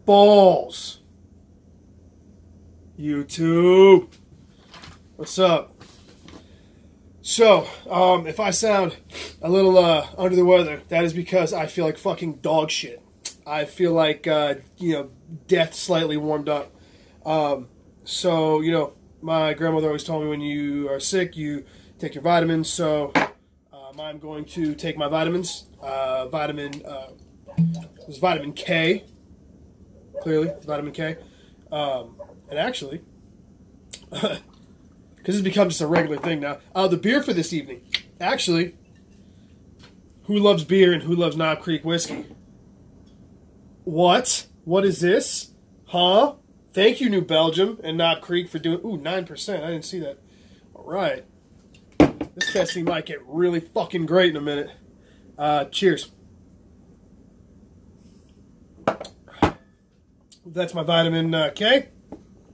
balls. YouTube. What's up? So, if I sound a little under the weather, that is because I feel like fucking dog shit. I feel like, you know, death slightly warmed up. So, you know, my grandmother always told me when you are sick, you take your vitamins. So, I'm going to take my vitamins. Vitamin K. Clearly, vitamin K. And actually, because it's become just a regular thing now. The beer for this evening. Actually, who loves beer and who loves Knob Creek whiskey? What? What is this? Huh? Thank you, New Belgium and Knob Creek for doing... Ooh, 9%. I didn't see that. All right. This testing might get really fucking great in a minute. Cheers. That's my vitamin K.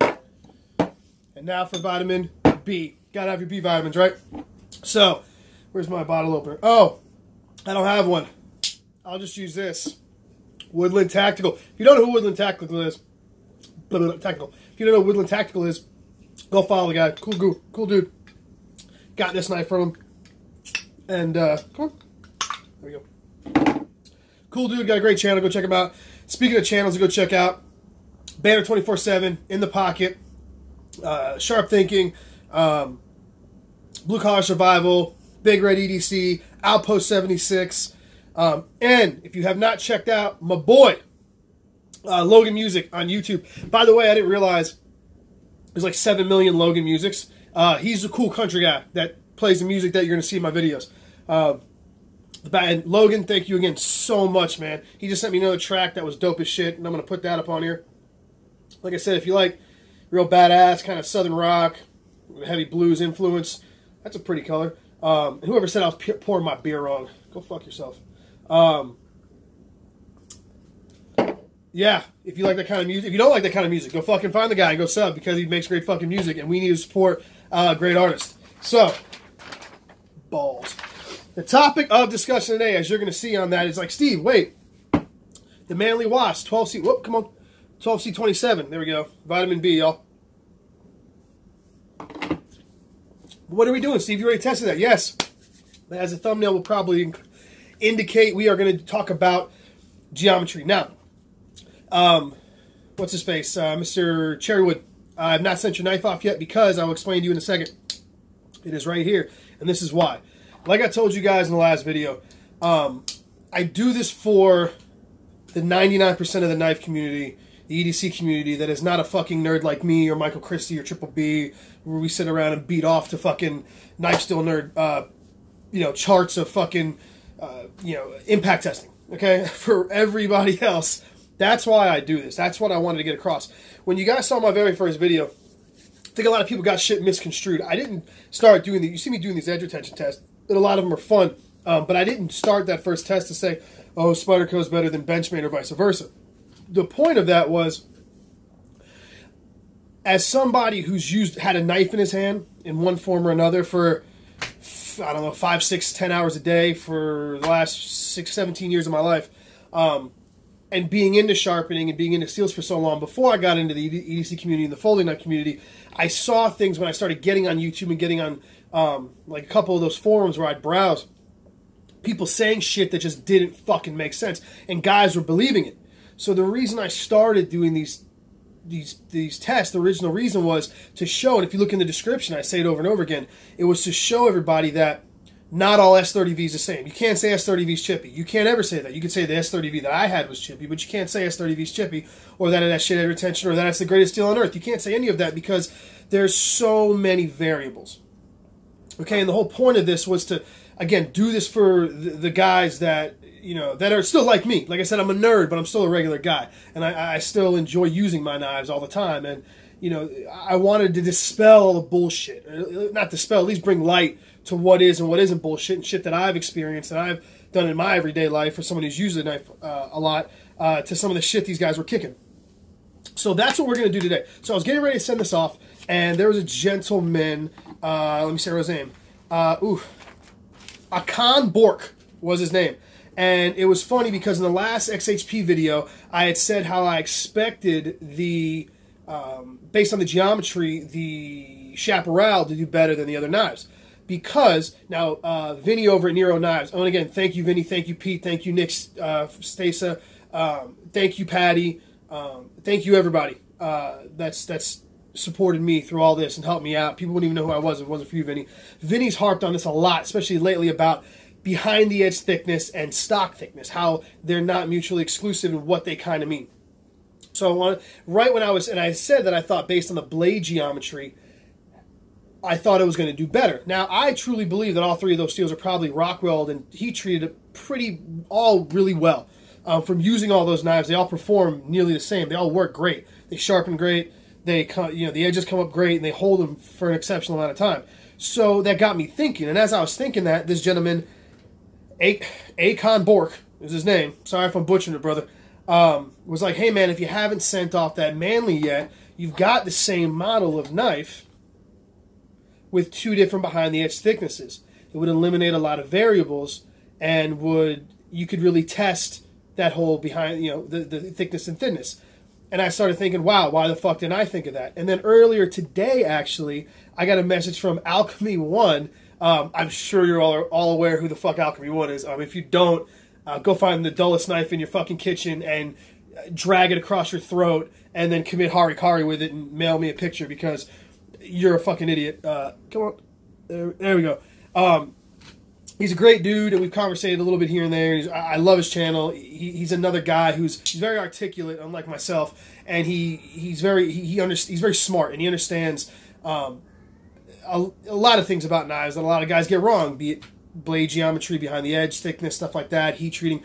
And now for vitamin B. Gotta have your B vitamins, right? So, where's my bottle opener? Oh, I don't have one. I'll just use this. Woodland Tactical. If you don't know who Woodland Tactical is, If you don't know who Woodland Tactical is, go follow the guy. Cool dude. Got this knife from him. And, come on. There we go. Cool dude. Got a great channel. Go check him out. Speaking of channels to go check out, Banner 24/7, In the Pocket, Sharp Thinking, Blue Collar Survival, Big Red EDC, Outpost 76, and if you have not checked out my boy, Logan Music on YouTube. By the way, I didn't realize there's like 7 million Logan Musics. He's a cool country guy that plays the music that you're going to see in my videos. And Logan, thank you again so much, man. He just sent me another track that was dope as shit, and I'm going to put that up on here. Like I said, if you like real badass, kind of southern rock, heavy blues influence, that's a pretty color. And whoever said I was pouring my beer wrong, go fuck yourself. Yeah, if you like that kind of music, if you don't like that kind of music, go fucking find the guy and go sub, because he makes great fucking music, and we need to support great artists. So, balls. The topic of discussion today, as you're going to see on that, is like, Steve, wait. The Manly Wasp, 12C, whoop, come on. 12C27, there we go. Vitamin B, y'all. What are we doing, Steve? You already tested that? Yes. As a thumbnail will probably indicate, we are going to talk about geometry. Now, what's his face? Mr. Cherrywood. I have not sent your knife off yet because I will explain to you in a second. It is right here, and this is why. Like I told you guys in the last video, I do this for the 99% of the knife community, the EDC community, that is not a fucking nerd like me or Michael Christie or Triple B, where we sit around and beat off to fucking knife steel nerd, you know, charts of fucking, you know, impact testing. Okay, for everybody else, that's why I do this. That's what I wanted to get across. When you guys saw my very first video, I think a lot of people got shit misconstrued. I didn't start doing the. You see me doing these edge retention tests, and a lot of them are fun. But I didn't start that first test to say, oh, Spyderco is better than Benchmade or vice versa. The point of that was, as somebody who's had a knife in his hand in one form or another for, I don't know, 5, 6, 10 hours a day for the last 6, 17 years of my life, and being into sharpening and being into steels for so long, before I got into the EDC community and the folding knife community, I saw things when I started getting on YouTube and getting on like a couple of those forums where I'd browse, people saying shit that just didn't fucking make sense, and guys were believing it. So the reason I started doing these tests, the original reason was to show, and if you look in the description, I say it over and over again, it was to show everybody that not all S30V is the same. You can't say S30V is chippy. You can't ever say that. You can say the S30V that I had was chippy, but you can't say S30V is chippy, or that it has shit edge retention, or that it's the greatest steel on earth. You can't say any of that because there's so many variables. Okay, and the whole point of this was to, again, do this for the guys that, you know, that are still like me. Like I said, I'm a nerd, but I'm still a regular guy. And I still enjoy using my knives all the time. And, you know, I wanted to dispel all the bullshit. Not dispel, at least bring light to what is and what isn't bullshit, and shit that I've experienced and I've done in my everyday life, for someone who's used the knife a lot, to some of the shit these guys were kicking. So that's what we're going to do today. So I was getting ready to send this off, and there was a gentleman, let me say his name. Akan Bork was his name. And it was funny because in the last XHP video, I had said how I expected the, based on the geometry, the chaparral to do better than the other knives. Because, now, Vinny over at Nero Knives, and again, thank you, Vinny, thank you, Pete, thank you, Nick, Stasa, thank you, Patty, thank you, everybody that's supported me through all this and helped me out. People wouldn't even know who I was if it wasn't for you, Vinny. Vinny's harped on this a lot, especially lately, about behind the edge thickness and stock thickness, how they're not mutually exclusive and what they kind of mean. So right when I said that I thought based on the blade geometry, I thought it was going to do better. Now, I truly believe that all three of those steels are probably Rockwelled and heat treated all really well. From using all those knives, they all perform nearly the same. They all work great. They sharpen great. They the edges come up great, and they hold them for an exceptional amount of time. So that got me thinking. And as I was thinking that, this gentleman, Akon Bork is his name. Sorry if I'm butchering it, brother. Was like, hey man, if you haven't sent off that Manly yet, you've got the same model of knife with two different behind the edge thicknesses. It would eliminate a lot of variables, and you could really test that whole behind, the thickness and thinness. And I started thinking, wow, why the fuck didn't I think of that? And then earlier today, actually, I got a message from Alchemy One. I'm sure you're all aware who the fuck Alchemy One is. If you don't, go find the dullest knife in your fucking kitchen and drag it across your throat and then commit harikari with it and mail me a picture because you're a fucking idiot. Come on. There we go. He's a great dude, and we've conversated a little bit here and there. I love his channel. He's another guy he's very articulate, unlike myself, and he's very smart, and he understands a lot of things about knives that a lot of guys get wrong, be it blade geometry, behind the edge, thickness, stuff like that, heat treating.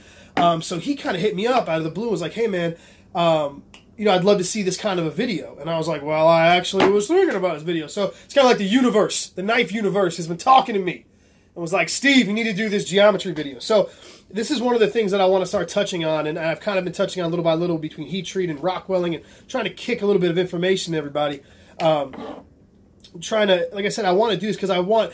So he kind of hit me up out of the blue and was like, hey man, I'd love to see this kind of a video. And I was like, well, I actually was thinking about this video. So it's kind of like the universe, the knife universe has been talking to me. And was like, Steve, you need to do this geometry video. So this is one of the things that I want to start touching on, and I've kind of been touching on little by little between heat treat and Rockwelling and trying to kick a little bit of information to everybody. Trying to, like I said, I want to do this because I want,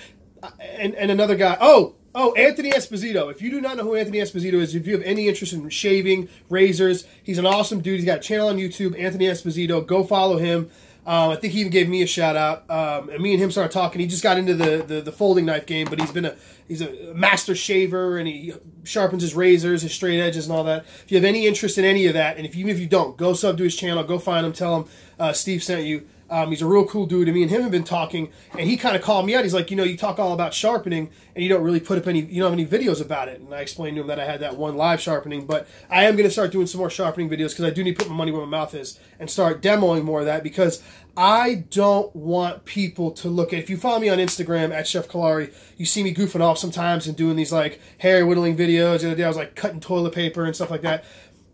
and another guy, Anthony Esposito. If you do not know who Anthony Esposito is, if you have any interest in shaving, razors, he's an awesome dude. He's got a channel on YouTube, Anthony Esposito. Go follow him. I think he even gave me a shout out. And me and him started talking. He just got into the folding knife game, but he's a master shaver, and he sharpens his razors, his straight edges, and all that. If you have any interest in any of that, and even if you don't, go sub to his channel, go find him, tell him Steve sent you. He's a real cool dude, and me and him have been talking, and he kind of called me out. He's like, you talk all about sharpening, and you don't really put up you don't have any videos about it. And I explained to him that I had that one live sharpening, but I am going to start doing some more sharpening videos because I do need to put my money where my mouth is and start demoing more of that, because I don't want people to look at, if you follow me on Instagram at Chef Kalari, you see me goofing off sometimes and doing these like hair whittling videos. The other day I was like cutting toilet paper and stuff like that.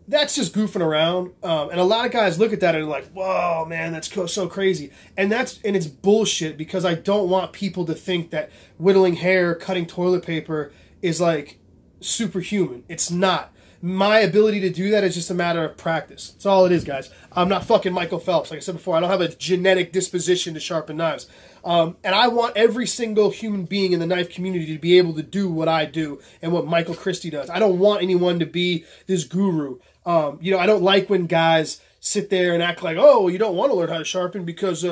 That's just goofing around, and a lot of guys look at that and are like, whoa, man, that's so crazy. And it's bullshit, because I don't want people to think that whittling hair, cutting toilet paper is like superhuman. It's not. My ability to do that is just a matter of practice. That's all it is, guys. I'm not fucking Michael Phelps. Like I said before, I don't have a genetic disposition to sharpen knives. And I want every single human being in the knife community to be able to do what I do and what Michael Christie does. I don't want anyone to be this guru. I don't like when guys sit there and act like, oh, you don't want to learn how to sharpen because,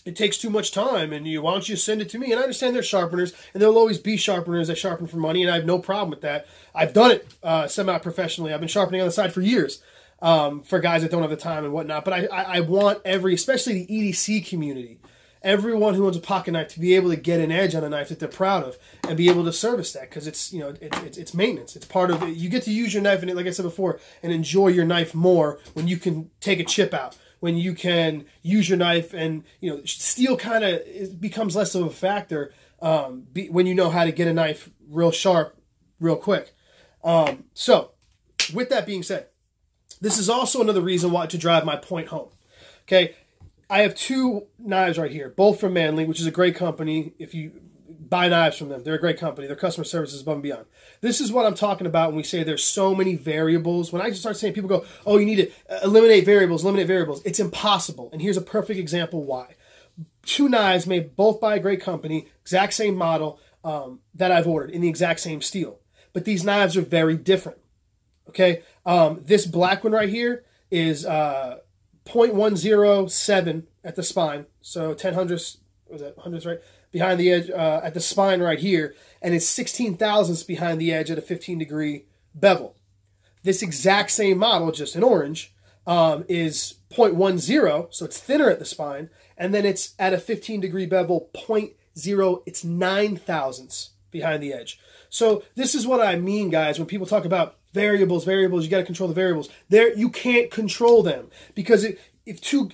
it takes too much time, and why don't you send it to me? And I understand they're sharpeners, and there'll always be sharpeners that sharpen for money, and I have no problem with that. I've done it semi-professionally. I've been sharpening on the side for years for guys that don't have the time and whatnot. But I want especially the EDC community, everyone who owns a pocket knife, to be able to get an edge on a knife that they're proud of and be able to service that, because it's it's maintenance. It's part of it. You get to use your knife, and like I said before, and enjoy your knife more when you can take a chip out, when you can use your knife, and steel kind of becomes less of a factor when you know how to get a knife real sharp real quick. So with that being said, this is also another reason why to drive my point home. Okay, I have two knives right here, both from Manly, which is a great company. If you buy knives from them, they're a great company. Their customer service is above and beyond. This is what I'm talking about when we say there's so many variables. When I just start saying, people go, oh, you need to eliminate variables, It's impossible. And here's a perfect example why. Two knives made both by a great company, exact same model that I've ordered in the exact same steel. but these knives are very different. Okay, this black one right here is 0.107 at the spine, so 10 hundredths, was that hundredths, right? Behind the edge at the spine right here, and it's 16 thousandths behind the edge at a 15-degree bevel. This exact same model, just in orange, is 0.10, so it's thinner at the spine, and then it's at a 15-degree bevel, 0.0, it's 9 thousandths behind the edge. So this is what I mean, guys, when people talk about variables, you got to control the variables. There, you can't control them, because if two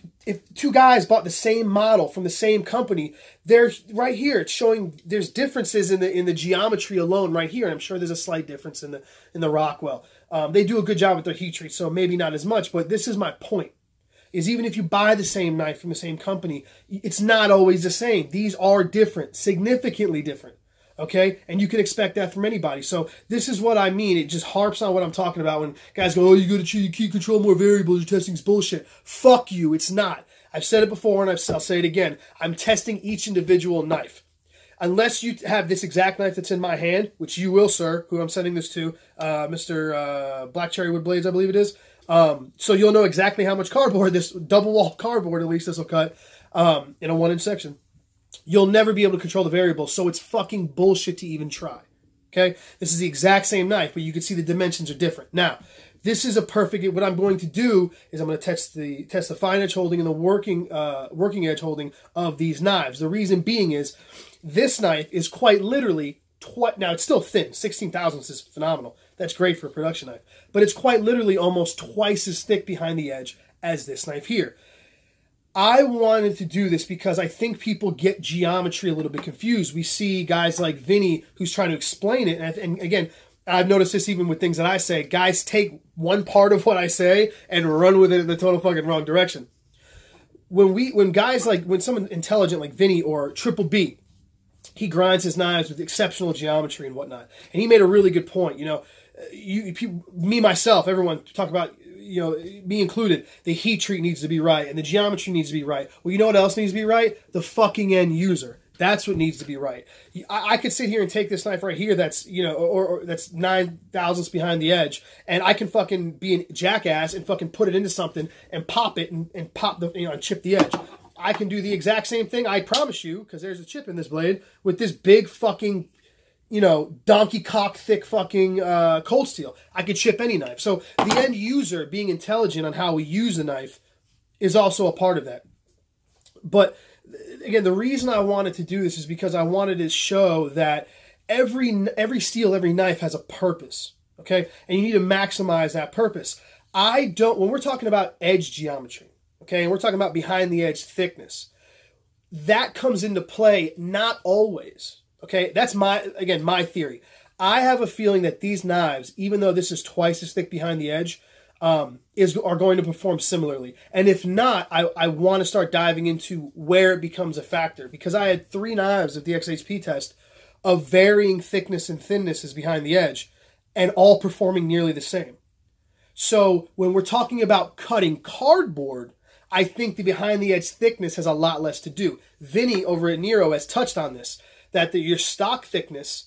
guys bought the same model from the same company, there's right here, it's showing there's differences in the geometry alone right here. And I'm sure there's a slight difference in the Rockwell. They do a good job with their heat treat, so maybe not as much, but this is my point. Is even if you buy the same knife from the same company, it's not always the same. These are different, significantly different. Okay? And you can expect that from anybody. So this is what I mean. It just harps on what I'm talking about when guys go, oh, you got to cheat, you can't control more variables, you're testing bullshit. Fuck you, it's not. I've said it before and I'll say it again. I'm testing each individual knife. Unless you have this exact knife that's in my hand, which you will, sir, who I'm sending this to, Mr. Black Cherry Wood Blades, I believe it is. So you'll know exactly how much cardboard, this double wall cardboard, at least this will cut, in a 1-inch section. You'll never be able to control the variables, so it's fucking bullshit to even try. Okay? This is the exact same knife, but you can see the dimensions are different. Now, this is a perfect, what I'm going to do is I'm going to test the fine edge holding and the working edge holding of these knives. The reason being is, this knife is quite literally, now it's still thin, 16 thousandths is phenomenal. That's great for a production knife. But it's quite literally almost twice as thick behind the edge as this knife here. I wanted to do this because I think people get geometry a little bit confused. We see guys like Vinny who's trying to explain it. And again, I've noticed this even with things that I say. Guys take one part of what I say and run with it in the total fucking wrong direction. When guys like, when someone intelligent like Vinny or Triple B, he grinds his knives with exceptional geometry and whatnot. And he made a really good point. You know, me, myself, everyone talk about, you know, me included, the heat treat needs to be right and the geometry needs to be right. Well, you know what else needs to be right? The fucking end user. That's what needs to be right. I could sit here and take this knife right here that's, you know, or that's 9 thousandths behind the edge, and I can fucking be a jackass and fucking put it into something and pop it and pop the, you know, and chip the edge. I can do the exact same thing, I promise you, because there's a chip in this blade, with this big fucking, you know, donkey cock thick fucking cold steel. I could chip any knife. So the end user being intelligent on how we use the knife is also a part of that. But again, the reason I wanted to do this is because I wanted to show that every steel, every knife has a purpose, okay? And you need to maximize that purpose. When we're talking about edge geometry, okay, and we're talking about behind the edge thickness, that comes into play not always. Okay, that's my theory. I have a feeling that these knives, even though this is twice as thick behind the edge, are going to perform similarly. And if not, I want to start diving into where it becomes a factor. Because I had 3 knives at the XHP test of varying thickness and thinness behind the edge, and all performing nearly the same. So when we're talking about cutting cardboard, I think the behind the edge thickness has a lot less to do. Vinny over at Nero has touched on this, that your stock thickness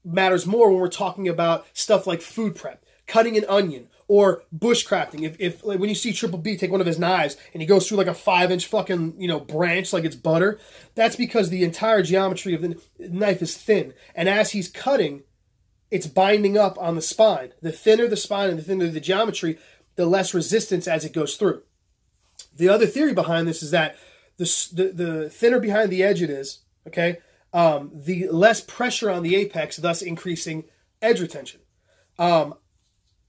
matters more when we're talking about stuff like food prep, cutting an onion, or bushcrafting. If like, when you see Triple B take one of his knives and he goes through like a 5-inch fucking, you know, branch like it's butter, that's because the entire geometry of the knife is thin. And as he's cutting, it's binding up on the spine. The thinner the spine and the thinner the geometry, the less resistance as it goes through. The other theory behind this is that the thinner behind the edge it is, okay, the less pressure on the apex, thus increasing edge retention.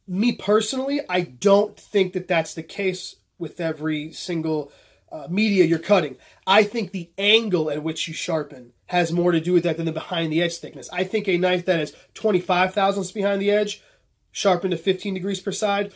Me personally, I don't think that that's the case with every single media you're cutting. I think the angle at which you sharpen has more to do with that than the behind the edge thickness. I think a knife that is 25 thousandths behind the edge, sharpened to 15 degrees per side,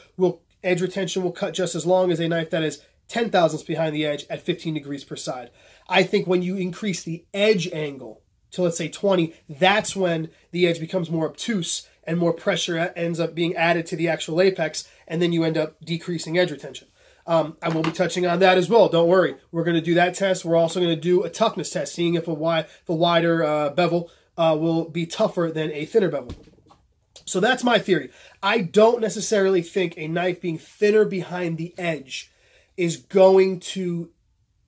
edge retention will cut just as long as a knife that is 10 thousandths behind the edge at 15 degrees per side. I think when you increase the edge angle to, let's say, 20, that's when the edge becomes more obtuse and more pressure ends up being added to the actual apex, and then you end up decreasing edge retention. I will be touching on that as well. Don't worry. We're going to do that test. We're also going to do a toughness test, seeing if a wider bevel will be tougher than a thinner bevel. So that's my theory. I don't necessarily think a knife being thinner behind the edge is going to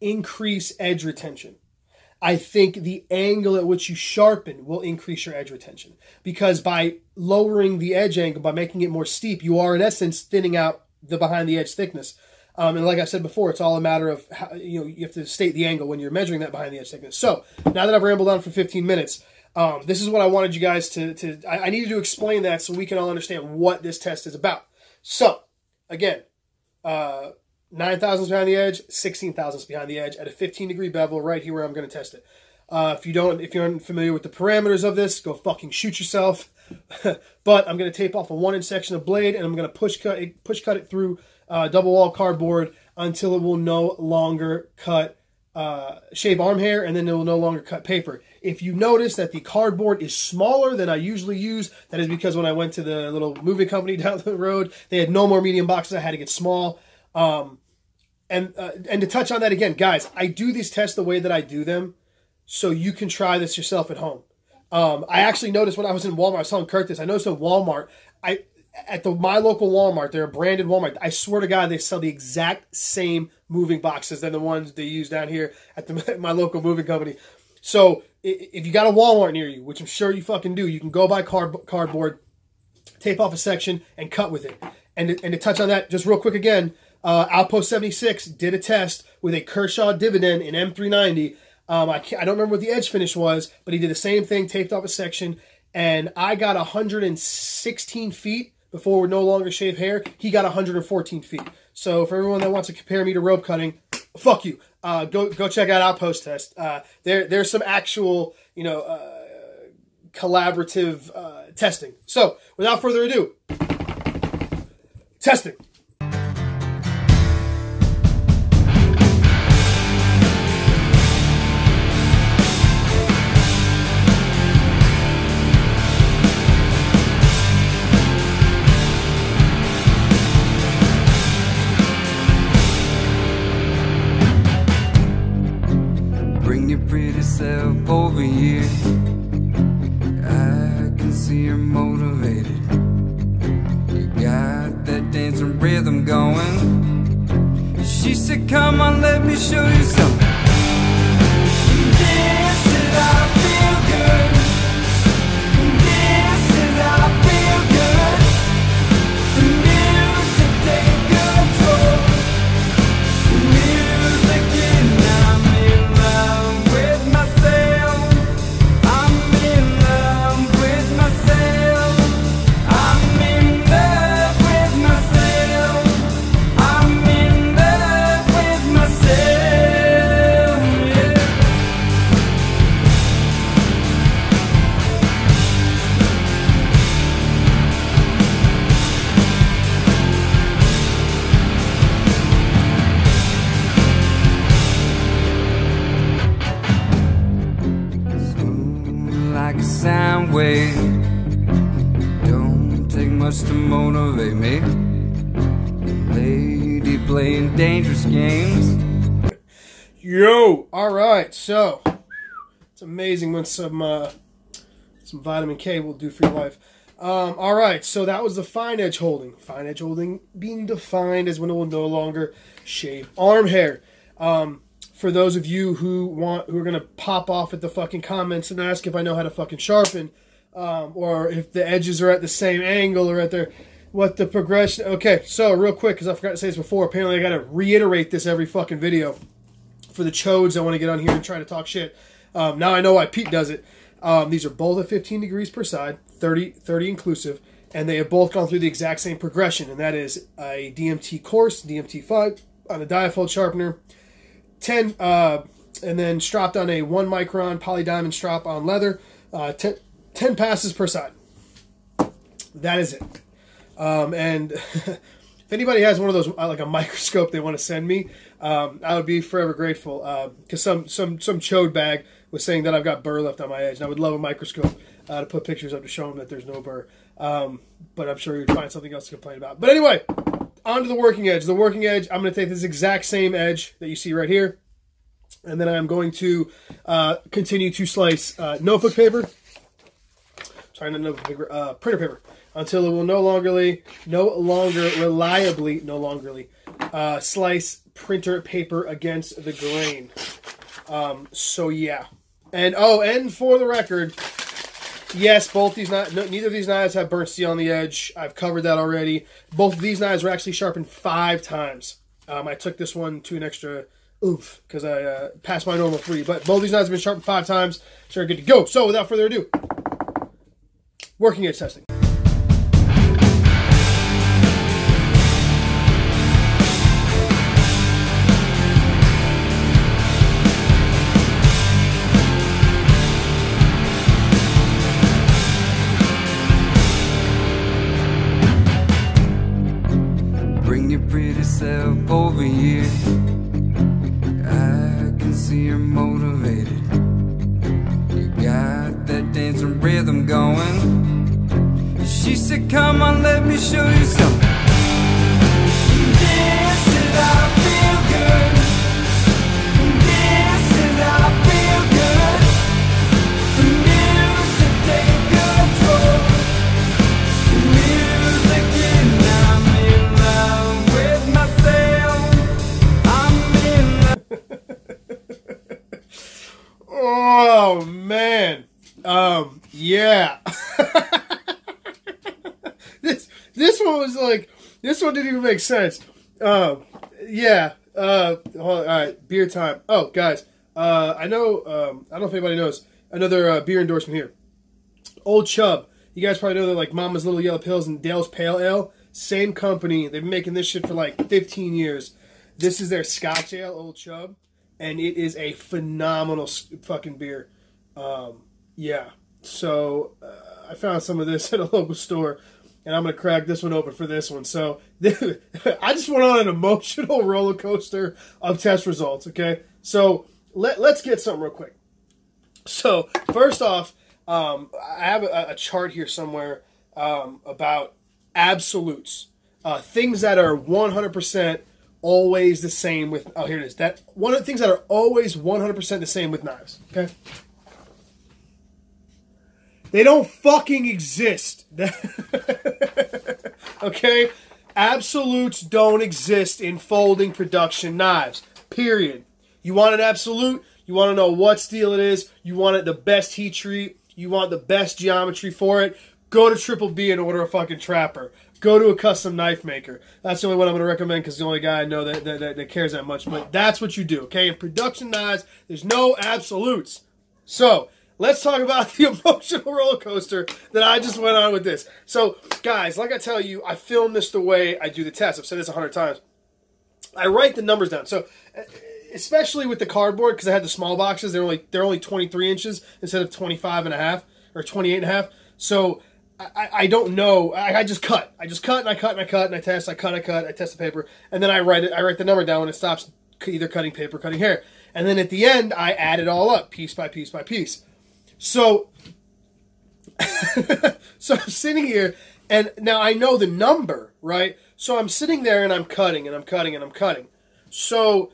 increase edge retention. I think the angle at which you sharpen will increase your edge retention, because by lowering the edge angle, by making it more steep, you are in essence thinning out the behind the edge thickness. And like I said before, it's all a matter of how, you have to state the angle when you're measuring that behind the edge thickness. So now that I've rambled on for 15 minutes, this is what I wanted you guys I needed to explain that so we can all understand what this test is about. So again, 9 thousandths behind the edge, 16 thousandths behind the edge at a 15-degree bevel right here where I'm going to test it. If you're unfamiliar with the parameters of this, go fucking shoot yourself. But I'm going to tape off a 1-inch section of blade, and I'm going to push cut it through double wall cardboard until it will no longer cut shave arm hair, and then it will no longer cut paper. If you notice that the cardboard is smaller than I usually use, that is because when I went to the little moving company down the road, they had no more medium boxes. I had to get small. And to touch on that again, guys, I do these tests the way that I do them so you can try this yourself at home. I actually noticed when I was in Walmart, I was telling Kurt this, I noticed at Walmart, my local Walmart, they're a branded Walmart, I swear to God, they sell the exact same moving boxes than the ones they use down here at my local moving company. So if you got a Walmart near you, which I'm sure you fucking do, you can go buy cardboard, tape off a section, and cut with it. And to touch on that, just real quick again, Outpost 76 did a test with a Kershaw Dividend in M390. I don't remember what the edge finish was, but he did the same thing, taped off a section, and I got 116 feet before we no longer shave hair. He got 114 feet. So for everyone that wants to compare me to rope cutting, fuck you. Go check out Outpost test. There's some actual, collaborative testing. So without further ado, testing. Over here, I can see you're motivated. You got that dancing rhythm going. She said, come on, let me show you something. This is how I feel good. This is how I feel good. The music take control. The music and I'm in love with myself. I'm in love with myself. I'm in love with myself. I'm in love with myself, yeah. Smooth like a sound wave. Don't take much to motivate me. Lady playing dangerous games. Yo, all right. So it's amazing what some vitamin K will do for your life. All right. So that was the fine edge holding. Fine edge holding being defined as when it will no longer shave arm hair. For those of you who are gonna pop off at the fucking comments and ask if I know how to fucking sharpen, or if the edges are at the same angle or what the progression. Okay, so real quick, because I forgot to say this before, apparently I got to reiterate this every fucking video for the chodes that want to get on here and try to talk shit. Now I know why Pete does it. These are both at 15 degrees per side, 30 inclusive, and they have both gone through the exact same progression, and that is a DMT course, DMT5, on a diafold sharpener, 10, and then stropped on a 1 micron poly diamond strop on leather, 10 passes per side. That is it. And if anybody has one of those, like a microscope they want to send me, I would be forever grateful. Because some chode bag was saying that I've got burr left on my edge, and I would love a microscope to put pictures up to show them that there's no burr. But I'm sure you'd find something else to complain about. But anyway, on to the working edge. The working edge, I'm going to take this exact same edge that you see right here, and then I'm going to continue to slice notebook paper. Sorry, not notebook paper, printer paper. until it will no longer reliably slice printer paper against the grain. So yeah. And for the record, yes, both these knives, neither of these knives have burnt steel on the edge. I've covered that already. Both of these knives were actually sharpened 5 times. I took this one to an extra oomph because I passed my normal 3. But both these knives have been sharpened 5 times. So we're good to go. So without further ado, working edge testing. Bring your pretty self over here. I can see you're motivated. You got that dancing rhythm going. She said, come on, let me show you something. This is how I feel good. This is how I feel good. The music take control. The music is now in love with myself. I'm in love. Oh man. Yeah. This one was like, this one didn't even make sense. Yeah. All right, beer time. Oh, guys, I know. I don't know if anybody knows another beer endorsement here. Old Chub. You guys probably know that, like Mama's Little Yellow Pills and Dale's Pale Ale. Same company. They've been making this shit for like 15 years. This is their Scotch Ale, Old Chub, and it is a phenomenal fucking beer. Yeah. So I found some of this at a local store, and I'm going to crack this one open for this one. So I just went on an emotional roller coaster of test results, okay? So let's get something real quick. So first off, I have a chart here somewhere about absolutes. Things that are 100% always the same with... Oh, here it is. That one of the things that are always 100% the same with knives, okay? They don't fucking exist. Okay? Absolutes don't exist in folding production knives. Period. You want an absolute? You want to know what steel it is? You want it the best heat treat? You want the best geometry for it? Go to Triple B and order a fucking Trapper. Go to a custom knife maker. That's the only one I'm going to recommend because the only guy I know that cares that much. But that's what you do, okay? In production knives, there's no absolutes. So... let's talk about the emotional roller coaster that I just went on with this. So, guys, like I tell you, I film this the way I do the test. I've said this 100 times. I write the numbers down. So, especially with the cardboard, because I had the small boxes, they're only 23 inches instead of 25.5 or 28.5. So, I don't know. I just cut. I just cut and I cut and I cut and I test. I cut, I test the paper, and then I write it. I write the number down when it stops either cutting paper, cutting hair, and then at the end I add it all up, piece by piece by piece. So, so I'm sitting here, and now I know the number, right? So I'm sitting there, and I'm cutting, and I'm cutting, and I'm cutting. So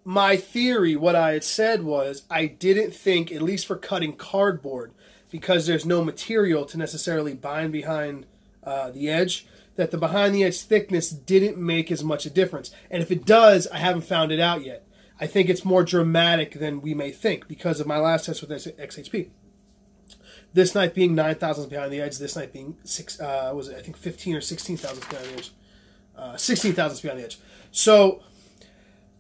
my theory, what I had said was, I didn't think, at least for cutting cardboard, because there's no material to necessarily bind behind the edge, that the behind-the-edge thickness didn't make as much a difference. And if it does, I haven't found it out yet. I think it's more dramatic than we may think, because of my last test with XHP. This knife being 9 thousandths behind the edge. This knife being 15 or 16 thousandths behind the edge. 16 thousandths behind the edge. So,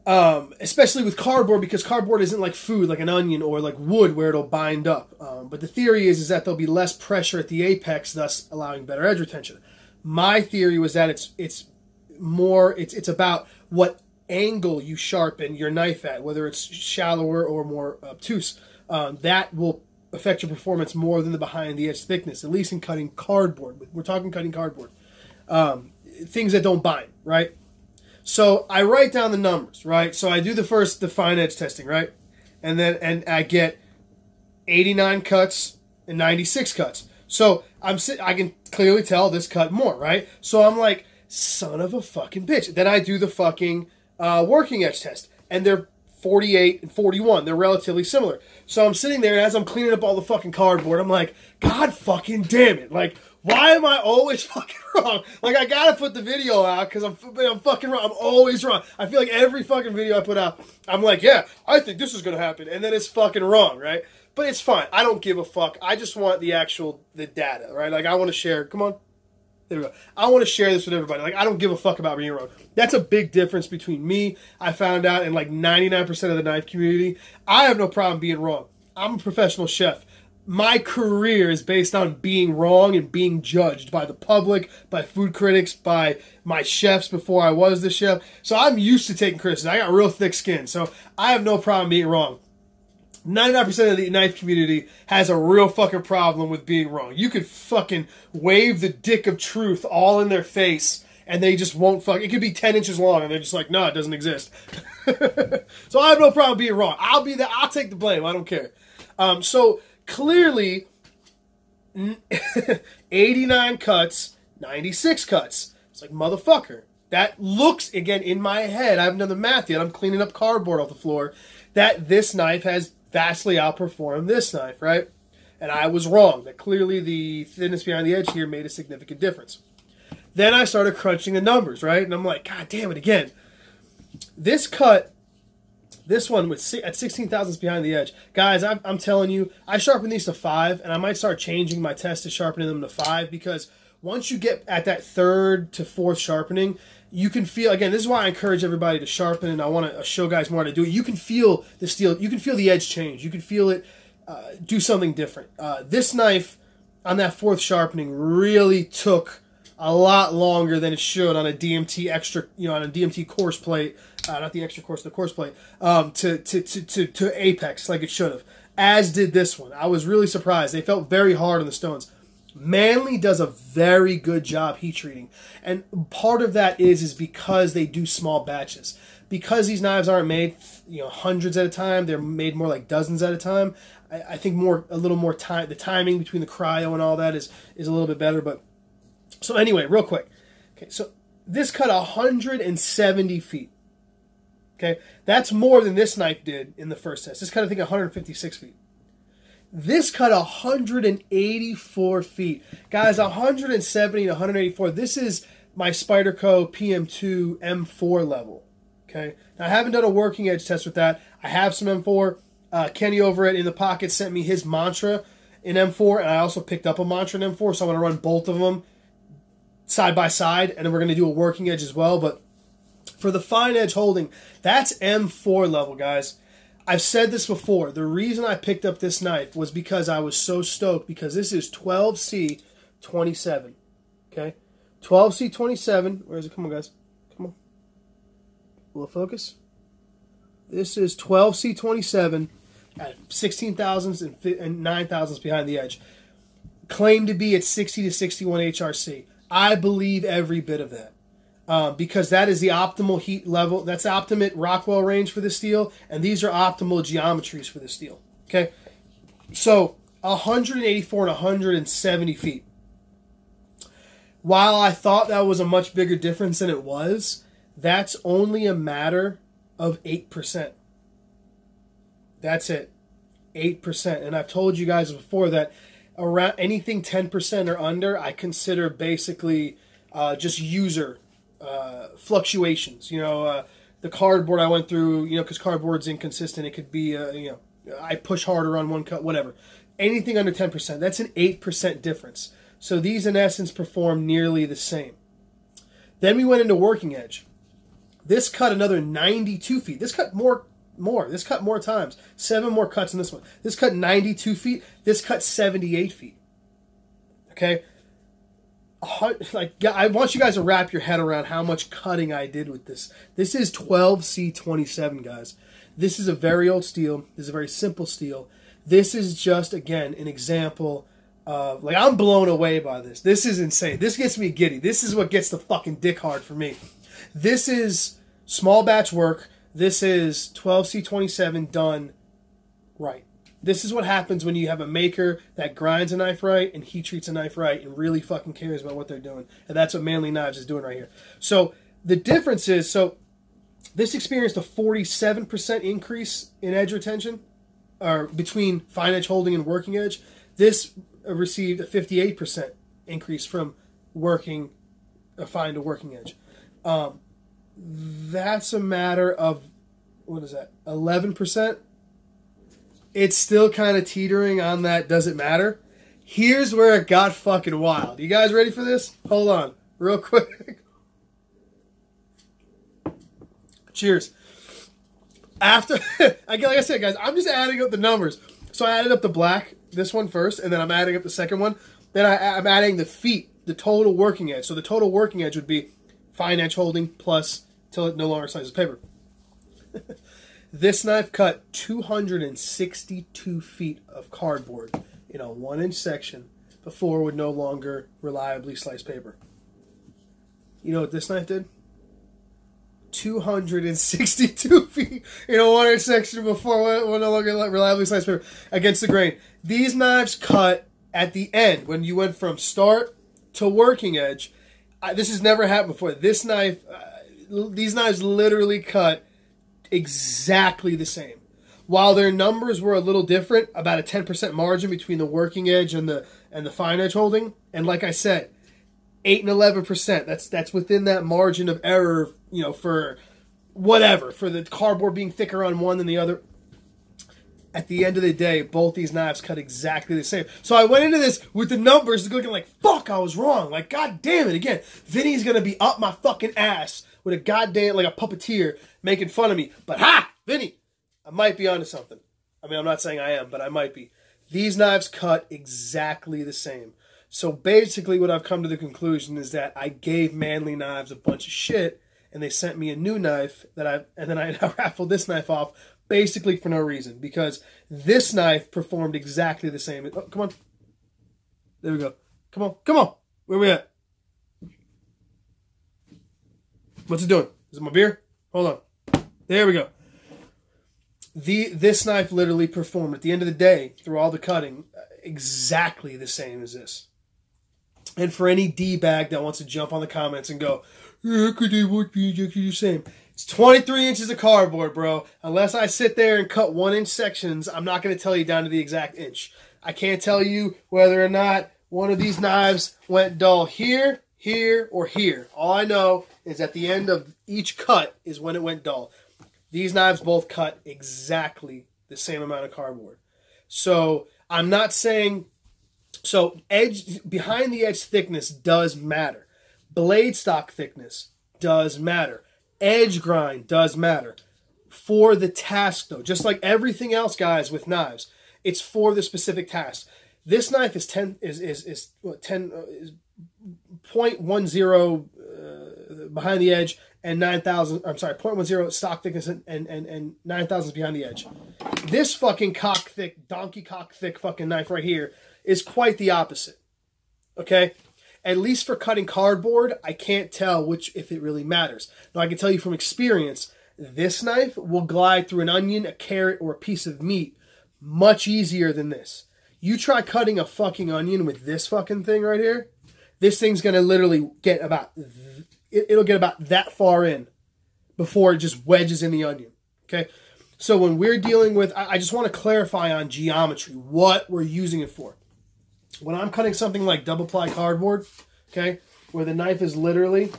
especially with cardboard, because cardboard isn't like food, like an onion or like wood where it'll bind up. But the theory is that there'll be less pressure at the apex, thus allowing better edge retention. My theory was that it's about what angle you sharpen your knife at, whether it's shallower or more obtuse. That will affect your performance more than the behind the edge thickness, at least in cutting cardboard. We're talking cutting cardboard. Things that don't bind, right? So I write down the numbers, right? So I do the fine edge testing, right? And I get 89 cuts and 96 cuts. So I can clearly tell this cut more, right? So I'm like, son of a fucking bitch. Then I do the fucking working edge test, and they're 48 and 41. They're relatively similar. So I'm sitting there, and as I'm cleaning up all the fucking cardboard, I'm like, God fucking damn it. Like, Why am I always fucking wrong? Like, I gotta put the video out because I'm fucking wrong. I'm always wrong. I feel like every fucking video I put out, I'm like, yeah, I think this is gonna happen, and then it's fucking wrong, right? But it's fine. I don't give a fuck. I just want the data, right? Like, I want to share. Come on. There we go. I want to share this with everybody. Like, I don't give a fuck about being wrong. That's a big difference between me, I found out, and like 99% of the knife community. I have no problem being wrong. I'm a professional chef. My career is based on being wrong and being judged by the public, by food critics, by my chefs before I was the chef. So I'm used to taking criticism. I got real thick skin. So I have no problem being wrong. 99% of the knife community has a real fucking problem with being wrong. You could fucking wave the dick of truth all in their face and they just won't fuck. It could be 10 inches long and they're just like, no, it doesn't exist. So I have no problem being wrong. I'll take the blame. I don't care. So clearly 89 cuts, 96 cuts. It's like, motherfucker. That looks, again, in my head, I haven't done the math yet. I'm cleaning up cardboard off the floor. That this knife has vastly outperformed this knife, right? And I was wrong. That clearly the thinness behind the edge here made a significant difference. Then I started crunching the numbers, right? And I'm like, God damn it, again. This cut, this one at 16 thousandths behind the edge. Guys, I'm telling you, I sharpen these to 5, and I might start changing my test to sharpening them to 5, because once you get at that 3rd to 4th sharpening, you can feel, again, this is why I encourage everybody to sharpen, and I want to show guys more how to do it. You can feel the steel, you can feel the edge change. You can feel it do something different. This knife on that 4th sharpening really took a lot longer than it should on a DMT extra, on a DMT coarse plate, not the extra coarse, the coarse plate, to apex like it should have. As did this one. I was really surprised. They felt very hard on the stones. Manly does a very good job heat treating, and part of that is because they do small batches. Because these knives aren't made hundreds at a time, they're made more like dozens at a time. I think a little more time. The timing between the cryo and all that is a little bit better. But so anyway, real quick. Okay, so this cut 170 feet. Okay, that's more than this knife did in the first test. This cut, I think, 156 feet. This cut 184 feet. Guys, 170 to 184. This is my Spyderco PM2 M4 level. Okay? Now, I haven't done a working edge test with that. I have some M4. Kenny over at In the Pocket sent me his mantra in M4, and I also picked up a mantra in M4, so I'm going to run both of them side by side, and then we're going to do a working edge as well. But for the fine edge holding, that's M4 level, guys. I've said this before. The reason I picked up this knife was because I was so stoked, because this is 12C27. Okay? 12C27. Where is it? Come on, guys. Come on. A little focus. This is 12C27 at 16 thousandths and 9 thousandths behind the edge. Claimed to be at 60 to 61 HRC. I believe every bit of that. Because that is the optimal heat level. That's the optimate Rockwell range for this steel, and these are optimal geometries for this steel. Okay, so 184 and 170 feet. While I thought that was a much bigger difference than it was, that's only a matter of 8%. That's it, 8%. And I've told you guys before that around anything 10% or under, I consider basically just user fluctuations. The cardboard I went through, because cardboard's inconsistent. It could be, I push harder on one cut, whatever. Anything under 10%, that's an 8% difference. So these, in essence, perform nearly the same. Then we went into working edge. This cut another 92 feet. This cut more. This cut more times. 7 more cuts in this one. This cut 92 feet. This cut 78 feet. Okay? Like, I want you guys to wrap your head around how much cutting I did with this. This is 12C27, guys. This is a very old steel. This is a very simple steel. This is just, again, an example of, like, I'm blown away by this. This is insane. This gets me giddy. This is what gets the fucking dick hard for me. This is small batch work. This is 12C27 done right. This is what happens when you have a maker that grinds a knife right and heat treats a knife right and really fucking cares about what they're doing. And that's what Manly Knives is doing right here. So the difference is, so this experienced a 47% increase in edge retention, or between fine edge holding and working edge. This received a 58% increase from fine to working edge. That's a matter of, what is that, 11%? It's still kind of teetering on that does it matter. Here's where it got fucking wild. You guys ready for this? Hold on, real quick. Cheers. After, like I said, guys, I'm just adding up the numbers. So I added up the black, this one first, and then I'm adding up the second one. Then I'm adding the feet, the total working edge. So the total working edge would be fine edge holding plus till it no longer slices paper. This knife cut 262 feet of cardboard in a 1-inch section before it would no longer reliably slice paper. You know what this knife did? 262 feet in a 1-inch section before it would no longer reliably slice paper against the grain. These knives cut at the end when you went from start to working edge. This has never happened before. This knife, these knives literally cut exactly the same. While their numbers were a little different, about a 10% margin between the working edge and the fine edge holding, and like I said, 8 and 11%. That's within that margin of error, you know, for whatever, for the cardboard being thicker on one than the other. At the end of the day, both these knives cut exactly the same. So I went into this with the numbers looking like, fuck, I was wrong. Like, god damn it. Again, Vinny's going to be up my fucking ass with a goddamn, like a puppeteer making fun of me. But ha, Vinny, I might be onto something. I mean, I'm not saying I am, but I might be. These knives cut exactly the same. So basically what I've come to the conclusion is that I gave Manly Knives a bunch of shit, and they sent me a new knife and then I raffled this knife off basically for no reason, because this knife performed exactly the same. Oh, come on. There we go. Come on. Come on. Where we at? What's it doing? Is it my beer? Hold on. There we go. This knife literally performed at the end of the day, through all the cutting, exactly the same as this. And for any D-bag that wants to jump on the comments and go, yeah, could they would be exactly the same? It's 23 inches of cardboard, bro. Unless I sit there and cut 1-inch sections, I'm not going to tell you down to the exact inch. I can't tell you whether or not one of these knives went dull here, here, or here. All I know is at the end of each cut is when it went dull. These knives both cut exactly the same amount of cardboard. So I'm not saying... So edge, behind the edge thickness does matter. Blade stock thickness does matter. Edge grind does matter. For the task, though, just like everything else, guys, with knives, it's for the specific task. This knife is 0.10 behind the edge and 9,000. I'm sorry, 0.10 stock thickness and 9,000 behind the edge. This fucking cock thick, donkey cock thick fucking knife right here is quite the opposite. Okay? At least for cutting cardboard, I can't tell if it really matters. Now, I can tell you from experience, this knife will glide through an onion, a carrot, or a piece of meat much easier than this. You try cutting a fucking onion with this fucking thing right here, this thing's going to literally get about, it'll get about that far in before it just wedges in the onion. Okay? So when we're dealing with, I just want to clarify on geometry, what we're using it for. When I'm cutting something like double ply cardboard, okay, where the knife is literally,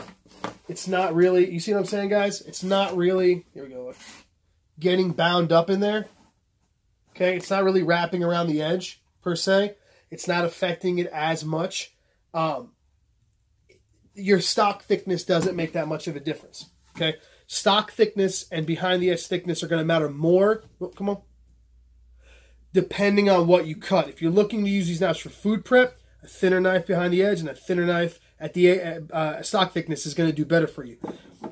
it's not really, you see what I'm saying, guys? It's not really, here we go, look, getting bound up in there, okay? It's not really wrapping around the edge, per se. It's not affecting it as much. Your stock thickness doesn't make that much of a difference, okay? Stock thickness and behind the edge thickness are going to matter more. Oh, come on. Depending on what you cut. If you're looking to use these knives for food prep, a thinner knife behind the edge and a thinner knife at the stock thickness is going to do better for you.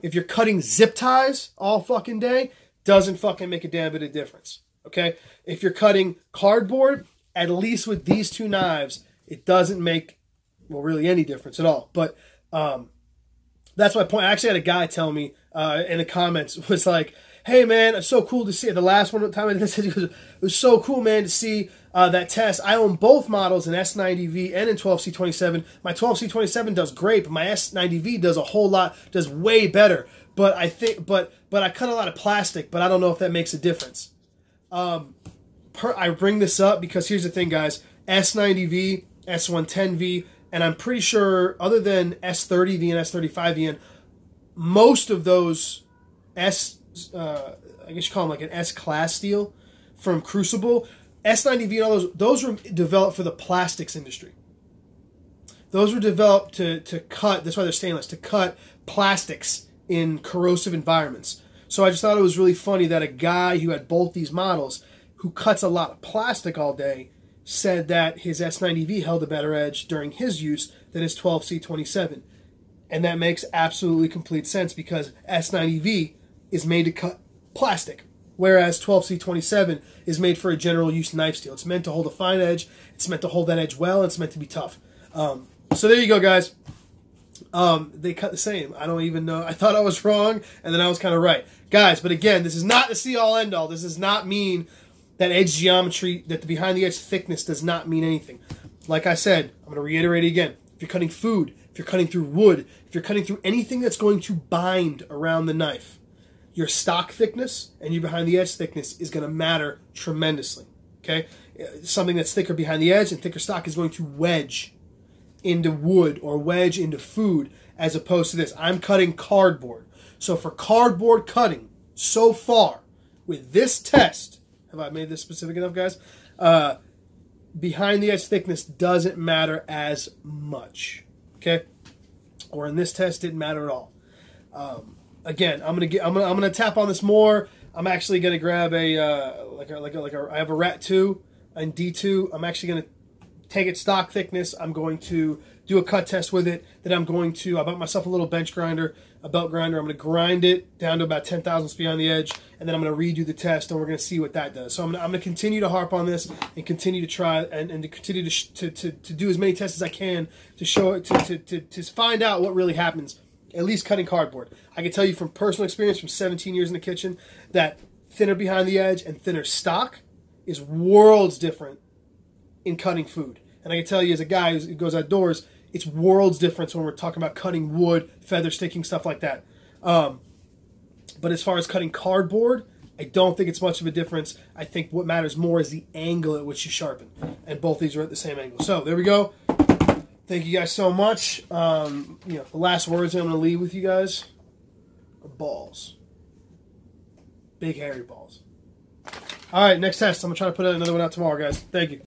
If you're cutting zip ties all fucking day, doesn't fucking make a damn bit of difference. Okay? If you're cutting cardboard, at least with these two knives, it doesn't make, well, really any difference at all. But that's my point. I actually had a guy tell me in the comments, was like, hey, man, it's so cool to see it. The last time I did this, it was so cool, man, to see that test. I own both models, an S90V and in 12C27. My 12C27 does great, but my S90V does a whole lot, does way better. But I think, but I cut a lot of plastic, but I don't know if that makes a difference. I bring this up because here's the thing, guys. S90V, S110V, And I'm pretty sure, other than S30V and S35V, most of those I guess you call them like an S-class steel from Crucible, S90V and all those were developed for the plastics industry. Those were developed to cut, that's why they're stainless, to cut plastics in corrosive environments. So I just thought it was really funny that a guy who had both these models, who cuts a lot of plastic all day, said that his S90V held a better edge during his use than his 12C27. And that makes absolutely complete sense because S90V is made to cut plastic, whereas 12C27 is made for a general use knife steel. It's meant to hold a fine edge, it's meant to hold that edge well, and it's meant to be tough. So there you go, guys. They cut the same. I don't even know. I thought I was wrong, and then I was kind of right. Guys, but again, this is not the see-all, end-all. This does not mean that edge geometry, that the behind-the-edge thickness does not mean anything. Like I said, I'm going to reiterate it again. If you're cutting food, if you're cutting through wood, if you're cutting through anything that's going to bind around the knife, your stock thickness and your behind-the-edge thickness is going to matter tremendously. Okay? Something that's thicker behind the edge and thicker stock is going to wedge into wood or wedge into food, as opposed to this. I'm cutting cardboard. So for cardboard cutting, so far, with this test, have I made this specific enough, guys? Behind the edge thickness doesn't matter as much. Okay? Or in this test, didn't matter at all. Again, I'm gonna tap on this more. I'm actually gonna grab I have a Rat 2 and D2. I'm actually gonna take its stock thickness. I'm going to do a cut test with it. Then I bought myself a little bench grinder, a belt grinder. I'm going to grind it down to about 10 thousandths behind the edge, and then I'm going to redo the test, and we're going to see what that does. So I'm going to continue to harp on this and continue to try and to continue to do as many tests as I can to show it, to find out what really happens, at least cutting cardboard. I can tell you from personal experience from 17 years in the kitchen that thinner behind the edge and thinner stock is worlds different in cutting food. And I can tell you, as a guy who goes outdoors, it's worlds difference when we're talking about cutting wood, feather sticking, stuff like that. But as far as cutting cardboard, I don't think it's much of a difference. I think what matters more is the angle at which you sharpen. And both these are at the same angle. So there we go. Thank you guys so much. The last words I'm going to leave with you guys are balls. Big hairy balls. All right, next test. I'm going to try to put another one out tomorrow, guys. Thank you.